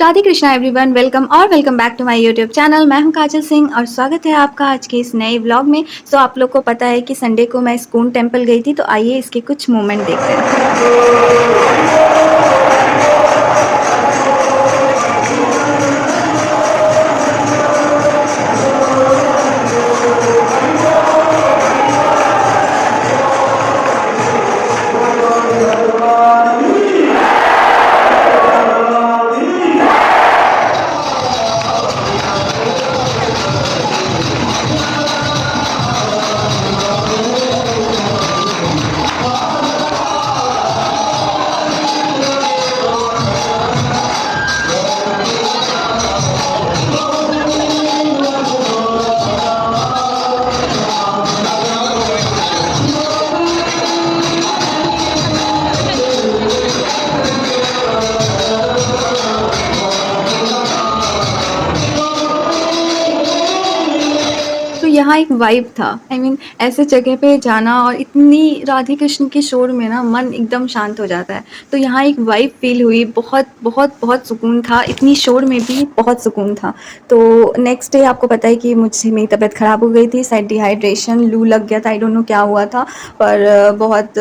Radhe Krishna everyone, welcome और welcome back to my YouTube channel. मैं हूं काजल सिंह और स्वागत है आपका आज के इस नए व्लॉग में। सो आप लोग को पता है कि संडे को मैं इस्कॉन टेम्पल गई थी, तो आइए इसके कुछ मोमेंट देखते हैं। तो यहाँ एक वाइब था। ऐसे जगह पे जाना और इतनी राधे कृष्ण के शोर में ना मन एकदम शांत हो जाता है। तो यहाँ एक वाइब फील हुई, बहुत बहुत बहुत सुकून था। इतनी शोर में भी बहुत सुकून था। तो नेक्स्ट डे आपको पता है कि मुझे मेरी तबीयत ख़राब हो गई थी, शायद डिहाइड्रेशन, लू लग गया था, आई डोंट नो क्या हुआ था, पर बहुत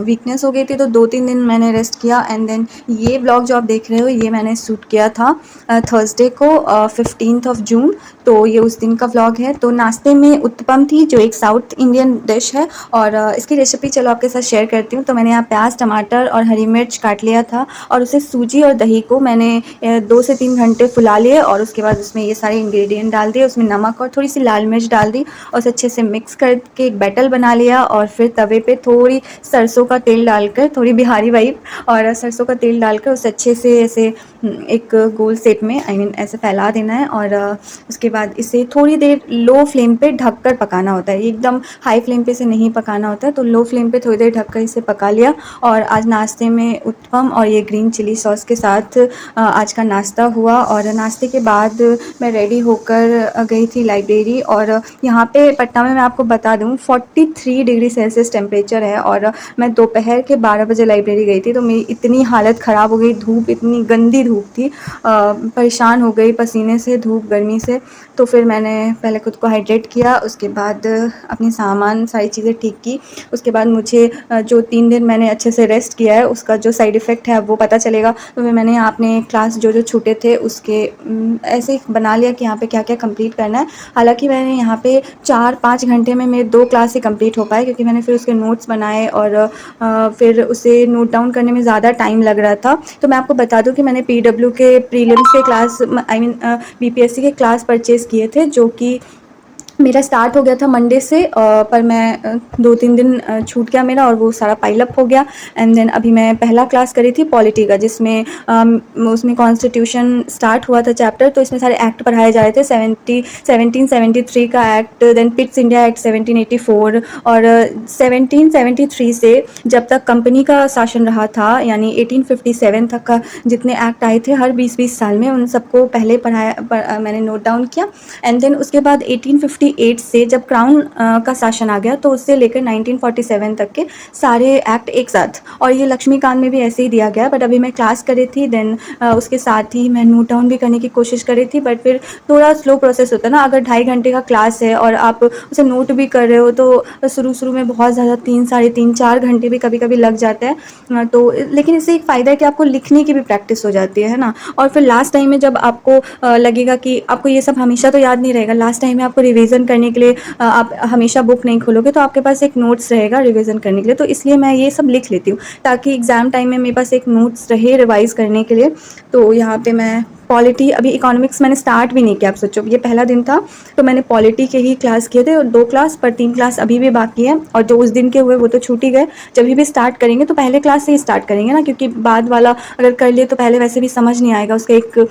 वीकनेस हो गई थी। तो 2-3 दिन मैंने रेस्ट किया एंड देन ये ब्लॉग जो आप देख रहे हो ये मैंने शूट किया था थर्सडे को, 15 जून। तो ये उस दिन का व्लॉग है। तो नाश्ते में उत्तपम थी, जो एक साउथ इंडियन डिश है, और इसकी रेसिपी चलो आपके साथ शेयर करती हूँ। तो मैंने यहाँ प्याज, टमाटर और हरी मिर्च काट लिया था, और उसे सूजी और दही को मैंने 2 से 3 घंटे फुला लिए, और उसके बाद उसमें ये सारे इंग्रेडिएंट डाल दिए, उसमें नमक और थोड़ी सी लाल मिर्च डाल दी, और उसे अच्छे से मिक्स करके एक बैटर बना लिया। और फिर तवे पे थोड़ी सरसों का तेल डालकर, थोड़ी बिहारी वाइब, और सरसों का तेल डालकर उसे अच्छे से ऐसे एक गोल शेप में ऐसे फैला देना है। और उसके बाद इसे थोड़ी देर लो फ्लेम पे ढककर पकाना होता है, एकदम हाई फ्लेम पे इसे नहीं पकाना होता है। तो लो फ्लेम पे थोड़ी देर ढककर इसे पका लिया। और आज नाश्ते में उत्तपम और ये ग्रीन चिली सॉस के साथ आज का नाश्ता हुआ। और नाश्ते के बाद मैं रेडी होकर गई थी लाइब्रेरी। और यहाँ पे पटना में मैं आपको बता दूँ 43 डिग्री सेल्सियस टेम्परेचर है, और मैं दोपहर के 12 बजे लाइब्रेरी गई थी। तो मेरी इतनी हालत ख़राब हो गई, धूप, इतनी गंदी धूप थी, परेशान हो गई पसीने से, धूप, गर्मी से। तो फिर मैंने पहले खुद को हाइड्रेट किया, उसके बाद अपनी सामान सारी चीज़ें ठीक की। उसके बाद मुझे जो 3 दिन मैंने अच्छे से रेस्ट किया है उसका जो साइड इफ़ेक्ट है वो पता चलेगा। तो फिर मैंने अपने क्लास जो जो छूटे थे उसके ऐसे ही बना लिया कि यहाँ पे क्या क्या कंप्लीट करना है। हालांकि मैंने यहाँ पे 4-5 घंटे में मेरे 2 क्लास ही कंप्लीट हो पाए, क्योंकि मैंने फिर उसके नोट्स बनाए, और फिर उसे नोट डाउन करने में ज़्यादा टाइम लग रहा था। तो मैं आपको बता दूँ कि मैंने पीडब्ल्यू के प्रीलिम्स के क्लास, बीपीएससी के क्लास परचेज़ किए थे, जो कि मेरा स्टार्ट हो गया था मंडे से, पर मैं 2-3 दिन छूट गया मेरा, और वो सारा पाइल अप हो गया। एंड देन अभी मैं पहला क्लास करी थी पॉलिटी का, जिसमें उसमें कॉन्स्टिट्यूशन स्टार्ट हुआ था चैप्टर। तो इसमें सारे एक्ट पढ़ाए जा रहे थे, 1773 का act, then Pitt's India act 1784, और 1773 से जब तक कंपनी का शासन रहा था, यानी 1857 तक का जितने एक्ट आए थे हर 20-20 साल में, उन सबको पहले मैंने नोट डाउन किया। एंड देन उसके बाद 1858 से जब क्राउन का शासन आ गया, तो उससे लेकर 1947 तक के सारे एक्ट एक साथ, और ये लक्ष्मीकांत में भी ऐसे ही दिया गया। बट अभी मैं क्लास कर रही थी, देन उसके साथ ही मैं नोट डाउन भी करने की कोशिश कर रही थी, बट फिर थोड़ा स्लो प्रोसेस होता है ना। अगर 2.5 घंटे का क्लास है और आप उसे नोट भी कर रहे हो, तो शुरू में बहुत ज़्यादा 3, साढ़े 3, 4 घंटे भी कभी कभी लग जाते हैं। तो लेकिन इससे एक फ़ायदा है कि आपको लिखने की भी प्रैक्टिस हो जाती है ना। और फिर लास्ट टाइम में जब आपको लगेगा कि आपको ये सब हमेशा तो याद नहीं रहेगा, लास्ट टाइम में आपको रिवीजन करने के लिए आप हमेशा बुक नहीं खोलोगे, तो आपके पास एक नोट्स रहेगा रिवीजन करने के लिए। तो इसलिए मैं ये सब लिख लेती हूँ, ताकि एग्ज़ाम टाइम में मेरे पास एक नोट्स रहे रिवाइज़ करने के लिए। तो यहाँ पे मैं पॉलिटी, अभी इकोनॉमिक्स मैंने स्टार्ट भी नहीं किया। आप सोचो, ये पहला दिन था, तो मैंने पॉलिटी के ही क्लास किए थे, और 2 क्लास, पर 3 क्लास अभी भी बाकी है। और जो उस दिन के हुए वो तो छूट ही गए। जब भी स्टार्ट करेंगे तो पहले क्लास से ही स्टार्ट करेंगे ना, क्योंकि बाद वाला अगर कर लिए तो पहले वैसे भी समझ नहीं आएगा, उसका एक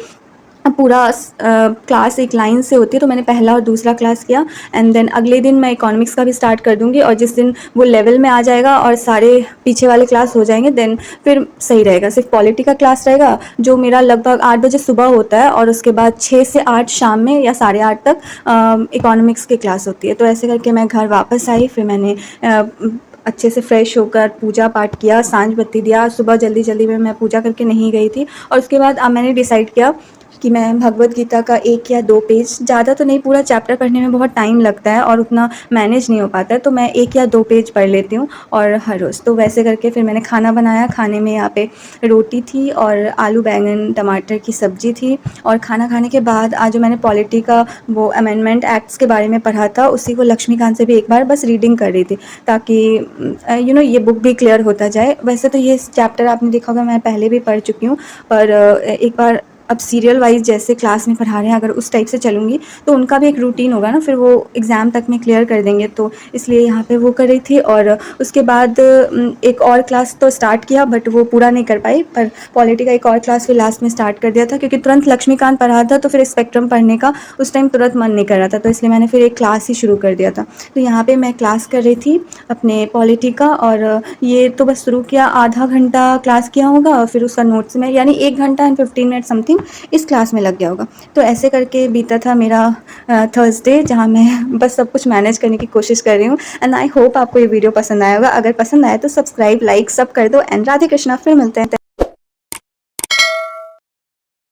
पूरा क्लास एक लाइन से होती है। तो मैंने पहला और दूसरा क्लास किया, एंड देन अगले दिन मैं इकोनॉमिक्स का भी स्टार्ट कर दूंगी, और जिस दिन वो लेवल में आ जाएगा और सारे पीछे वाले क्लास हो जाएंगे, देन फिर सही रहेगा। सिर्फ पॉलिटी का क्लास रहेगा, जो मेरा लगभग 8 बजे सुबह होता है, और उसके बाद 6 से 8 शाम में या 8:30 तक इकोनॉमिक्स की क्लास होती है। तो ऐसे करके मैं घर वापस आई। फिर मैंने अच्छे से फ्रेश होकर पूजा पाठ किया, सांझ बत्ती दिया। सुबह जल्दी जल्दी में मैं पूजा करके नहीं गई थी। और उसके बाद मैंने डिसाइड किया कि मैं भगवद गीता का 1 या 2 पेज, ज़्यादा तो नहीं, पूरा चैप्टर पढ़ने में बहुत टाइम लगता है और उतना मैनेज नहीं हो पाता है, तो मैं 1 या 2 पेज पढ़ लेती हूँ और हर रोज़। तो वैसे करके फिर मैंने खाना बनाया, खाने में यहाँ पे रोटी थी और आलू बैंगन टमाटर की सब्ज़ी थी। और खाना खाने के बाद आज जो मैंने पॉलिटी का वो अमेंडमेंट एक्ट्स के बारे में पढ़ा था, उसी को लक्ष्मीकांत से भी एक बार बस रीडिंग कर रही थी, ताकि ये बुक भी क्लियर होता जाए। वैसे तो ये चैप्टर आपने देखा होगा मैं पहले भी पढ़ चुकी हूँ, पर एक बार अब सीरियल वाइज़ जैसे क्लास में पढ़ा रहे हैं, अगर उस टाइप से चलूँगी तो उनका भी एक रूटीन होगा ना, फिर वो एग्ज़ाम तक में क्लियर कर देंगे, तो इसलिए यहाँ पे वो कर रही थी। और उसके बाद एक और क्लास तो स्टार्ट किया, बट वो पूरा नहीं कर पाई, पर पॉलिटी का एक और क्लास फिर लास्ट में स्टार्ट कर दिया था, क्योंकि तुरंत लक्ष्मीकांत पढ़ा था तो फिर स्पेक्ट्रम पढ़ने का उस टाइम तुरंत मन नहीं कर रहा था, तो इसलिए मैंने फिर एक क्लास ही शुरू कर दिया था। तो यहाँ पे मैं क्लास कर रही थी अपने पॉलिटी का, और ये तो बस शुरू किया, आधा घंटा क्लास किया होगा और फिर उसका नोट्स में, यानी 1 घंटा एंड 15 मिनट समथिंग इस क्लास में लग गया होगा। तो ऐसे करके बीता था मेरा थर्सडे, जहाँ मैं बस सब कुछ मैनेज करने की कोशिश कर रही हूँ। एंड आई होप आपको ये वीडियो पसंद आया होगा। अगर पसंद आया तो सब्सक्राइब, लाइक सब कर दो। एंड राधे कृष्णा, फिर मिलते हैं।